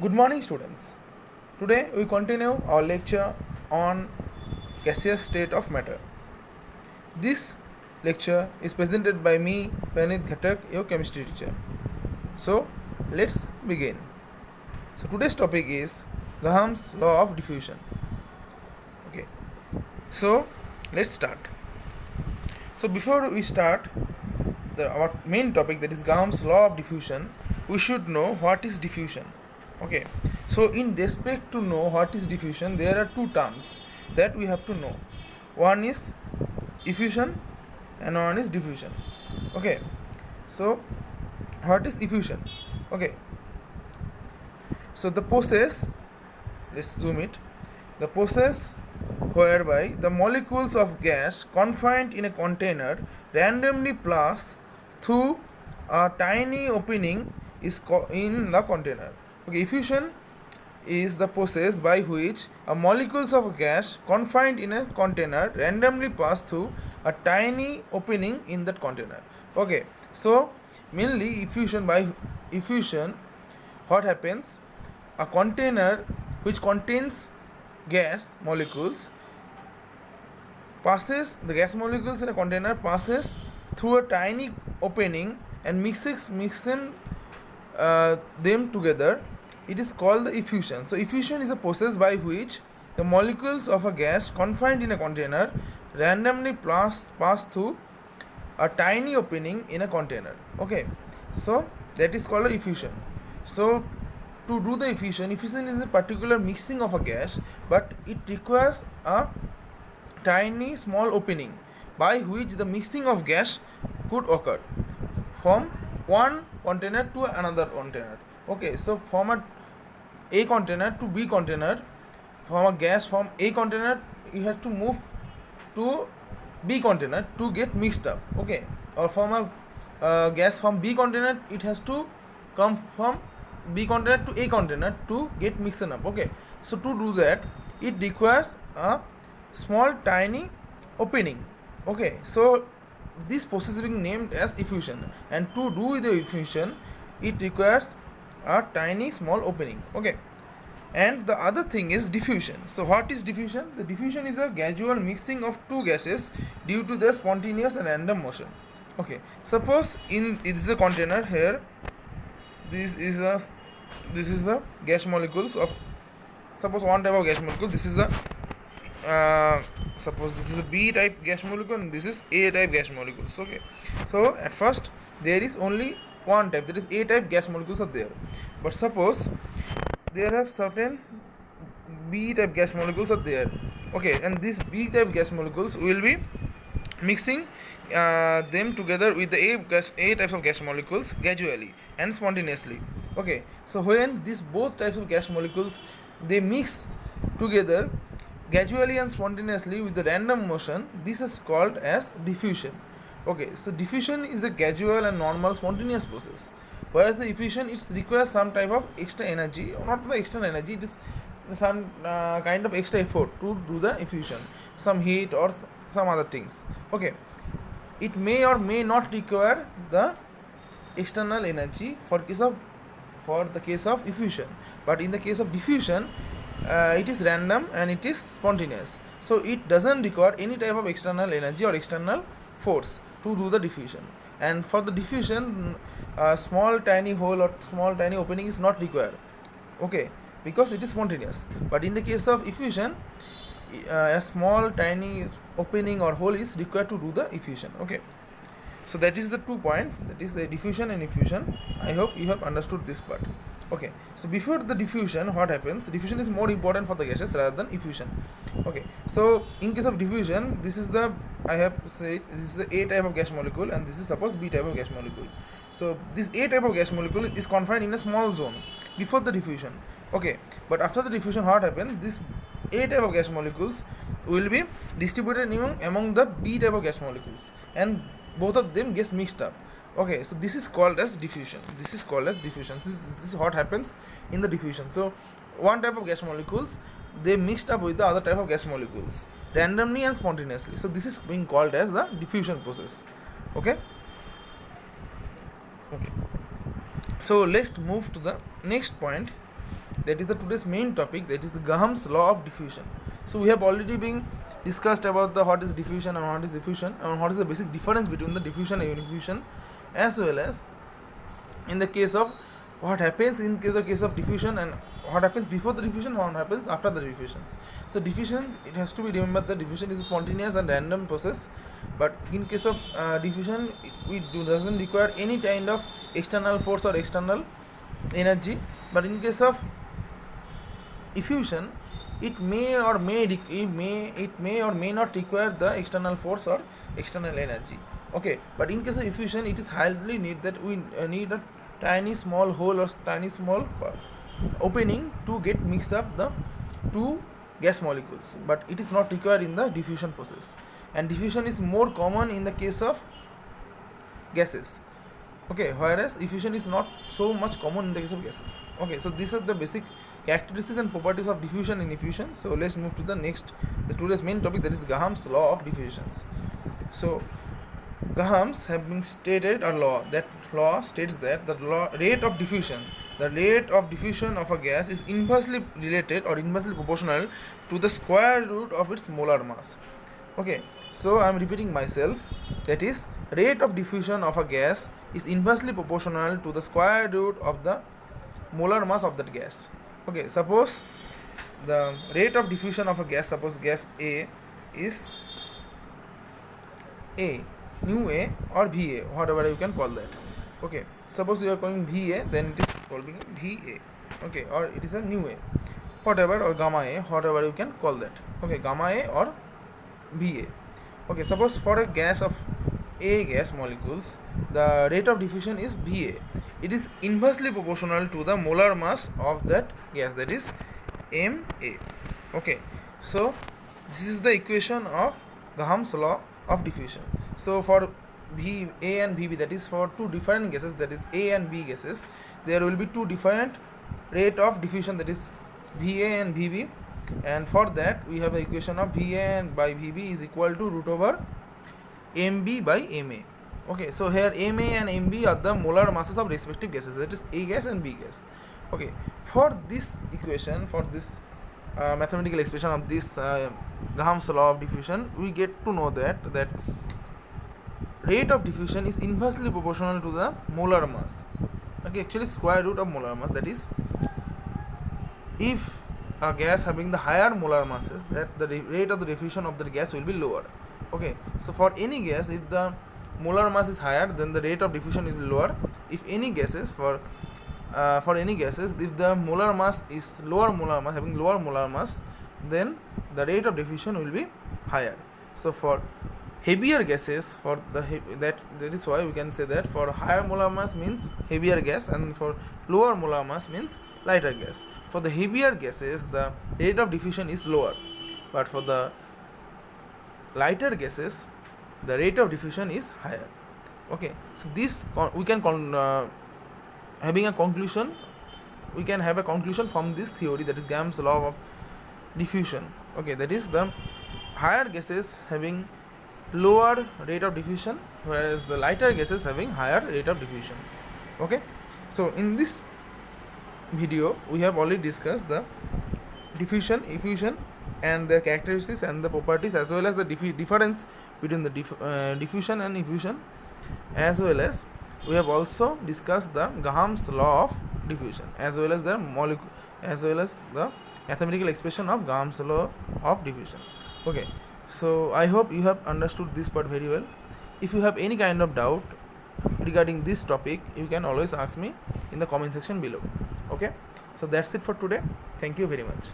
Good morning, students. Today we continue our lecture on gaseous state of matter. This lecture is presented by me, Pranit Ghatak, your chemistry teacher. So, let's begin. So, today's topic is Graham's law of diffusion. Okay. So, let's start. So, before we start our main topic, that is Graham's law of diffusion, we should know what is diffusion. Okay, so in respect to know what is diffusion, there are two terms that we have to know. One is effusion and one is diffusion. Okay, so what is effusion? Okay, so the process, let's zoom it, the process whereby the molecules of gas confined in a container randomly pass through a tiny opening in the container. Okay, effusion is the process by which a molecules of gas confined in a container randomly pass through a tiny opening in that container. Okay, so mainly by effusion, what happens? A container which contains gas molecules the gas molecules in a container passes through a tiny opening and mixes them together. It is called the effusion. So effusion is a process by which the molecules of a gas confined in a container randomly pass through a tiny opening in a container. Okay, so that is called effusion. So to do the effusion is a particular mixing of a gas, but it requires a tiny small opening by which the mixing of gas could occur from one container to another container. Okay, so from a container to B container, from a gas from A container you have to move to B container to get mixed up. Okay, or from a gas from B container, it has to come from B container to A container to get mixed up. Okay, so to do that it requires a small tiny opening. Okay, so this process is being named as effusion, and to do the effusion it requires a tiny small opening. Okay, and the other thing is diffusion. So what is diffusion? The diffusion is a gradual mixing of two gases due to their spontaneous and random motion. Okay, suppose it is a container here, this is the gas molecules of, suppose one type of gas molecule, this is the suppose this is a B type gas molecule and this is A type gas molecules. Okay, so at first there is only one type, that is A type gas molecules are there, but suppose there have certain B type gas molecules are there. Okay, and these B type gas molecules will be mixing them together with the A types of gas molecules gradually and spontaneously. Okay, so when these both types of gas molecules they mix together gradually and spontaneously with the random motion, this is called as diffusion. Okay, so diffusion is a gradual and normal spontaneous process, whereas the effusion it requires some type of extra energy, or not the extra energy, it is some kind of extra effort to do the effusion, some heat or some other things. Okay, it may or may not require the external energy for the case of effusion, but in the case of diffusion it is random and it is spontaneous, so it doesn't require any type of external energy or external force to do the diffusion. And for the diffusion a small tiny hole or small tiny opening is not required. Okay, because it is spontaneous. But in the case of effusion a small tiny opening or hole is required to do the effusion. Okay, so that is the 2 point, that is the diffusion and effusion. I hope you have understood this part. Okay, so before the diffusion, what happens? Diffusion is more important for the gases rather than effusion. Okay, so in case of diffusion, this is the, I have to say, this is the A type of gas molecule and this is suppose B type of gas molecule. So this A type of gas molecule is confined in a small zone before the diffusion. Okay, but after the diffusion, what happens? This A type of gas molecules will be distributed among the B type of gas molecules, and both of them get mixed up. Okay, so this is called as diffusion. This is what happens in the diffusion. So one type of gas molecules they mixed up with the other type of gas molecules randomly and spontaneously. So this is being called as the diffusion process. Okay, so let's move to the next point. that is the today's main topic, that is the Graham's law of diffusion. So we have already been discussed about the what is diffusion and what is diffusion and what is the basic difference between the diffusion and unifusion, as well as in the case of what happens in the case of diffusion and what happens before the diffusion, what happens after the diffusions. So diffusion, it has to be remembered that diffusion is a spontaneous and random process, but in case of diffusion, doesn't require any kind of external force or external energy. But in case of effusion, it may or may not require the external force or external energy. Okay, but in case of effusion, it is highly need that we need a tiny small hole or tiny small opening to get mix up the two gas molecules, but it is not required in the diffusion process. And diffusion is more common in the case of gases. Okay, whereas effusion is not so much common in the case of gases. Okay, so these are the basic characteristics and properties of diffusion and effusion. So let's move to the today's main topic, that is Graham's law of diffusions. So Graham's have been stated a law. That law states that the rate of diffusion of a gas is inversely related or inversely proportional to the square root of its molar mass. Okay, so I am repeating myself, that is, rate of diffusion of a gas is inversely proportional to the square root of the molar mass of that gas. Okay, suppose the rate of diffusion of a gas, suppose gas A is A, nu A or Va, whatever you can call that. Okay, suppose you are calling Va, then it is called Va. Okay, or it is a nu A, whatever, or gamma A, whatever you can call that. Okay, gamma A or Va. Okay, suppose for a gas of A gas molecules, the rate of diffusion is Va. It is inversely proportional to the molar mass of that gas, that is Ma. Okay, so this is the equation of Graham's law of diffusion. So for A and Vb, that is for two different gases, that is A and B gases, there will be two different rate of diffusion, that is Va and Vb, and for that we have the equation of Va and by Vb is equal to root over Mb by Ma. Okay, so here Ma and Mb are the molar masses of respective gases, that is A gas and B gas. Okay, for this equation, for this mathematical expression of this Graham's law of diffusion, we get to know that rate of diffusion is inversely proportional to the molar mass. Okay, actually square root of molar mass, that is, if a gas having the higher molar masses, that the rate of the diffusion of the gas will be lower. Okay, so for any gas, if the molar mass is higher, then the rate of diffusion will be lower. If any gases, for any gases, if the molar mass is having lower molar mass, then the rate of diffusion will be higher. So for heavier gases, that is why we can say that for higher molar mass means heavier gas, and for lower molar mass means lighter gas. For the heavier gases, the rate of diffusion is lower, but for the lighter gases, the rate of diffusion is higher. Okay, so this we can having a conclusion, we can have a conclusion from this theory, that is Graham's law of diffusion. Okay, that is the higher gases having lower rate of diffusion, whereas the lighter gases having higher rate of diffusion. Okay, so in this video we have already discussed the diffusion, effusion, and their characteristics and the properties, as well as the difference between the diffusion and effusion, as well as we have also discussed the Graham's law of diffusion, as well as the mathematical expression of Graham's law of diffusion. Okay, so I hope you have understood this part very well. If you have any kind of doubt regarding this topic, you can always ask me in the comment section below. Okay, so that's it for today. Thank you very much.